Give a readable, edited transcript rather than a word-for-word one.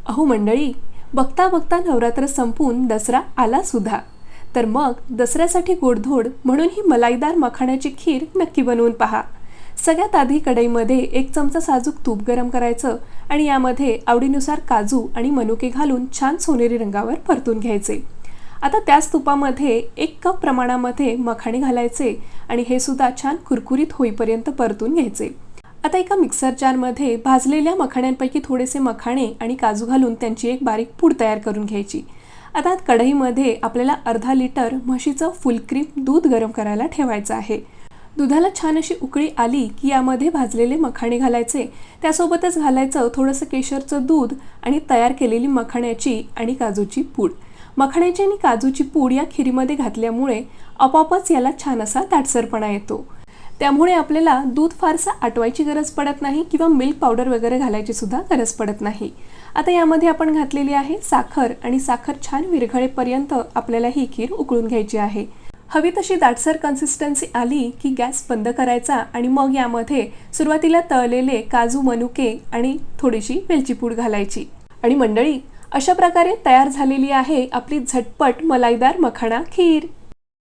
अहो मंडळी, बघता बघता नवरात्र संपून दसरा आला सुद्धा. तर मग दसऱ्यासाठी गोडधोड म्हणून ही मलाईदार मखाण्याची खीर नक्की बनवून पहा. सगळ्यात आधी कढईमध्ये 1 चमचा साजूक तूप गरम करायचं आणि यामध्ये आवडीनुसार काजू आणि मनुके घालून छान सोनेरी रंगावर परतून घ्यायचे. आता त्याच तुपामध्ये 1 कप प्रमाणामध्ये मखाणे घालायचे आणि हे सुद्धा छान कुरकुरीत होईपर्यंत परतून घ्यायचे. आता एका मिक्सर जारमध्ये भाजलेल्या मखाण्यांपैकी थोडेसे मखाणे आणि काजू घालून त्यांची एक बारीक पूड तयार करून घ्यायची. आता कढईमध्ये आपल्याला अर्धा लिटर म्हशीचं फुल क्रीम दूध गरम करायला ठेवायचं आहे. दुधाला छान अशी उकळी आली की यामध्ये भाजलेले मखाणे घालायचे. त्यासोबतच घालायचं थोडंसं केशरचं दूध आणि तयार केलेली मखाण्याची आणि काजूची पूड. मखाण्याची आणि काजूची पूड या खिरीमध्ये घातल्यामुळे आपोआपच याला छान असा दाटसरपणा येतो. त्यामुळे आपल्याला दूध फारसं आटवायची गरज पडत नाही किंवा मिल्क पावडर वगैरे घालायची सुद्धा गरज पडत नाही. आता यामध्ये आपण घातलेली आहे साखर आणि साखर छान विरघळेपर्यंत आपल्याला ही खीर उकळून घ्यायची आहे. हवी तशी दाटसर कन्सिस्टन्सी आली की गॅस बंद करायचा आणि मग यामध्ये सुरुवातीला तळलेले काजू, मनुके आणि थोडीशी वेलची पूड घालायची. आणि मंडळी, अशा प्रकारे तयार झालेली आहे आपली झटपट मलाईदार मखाणा खीर.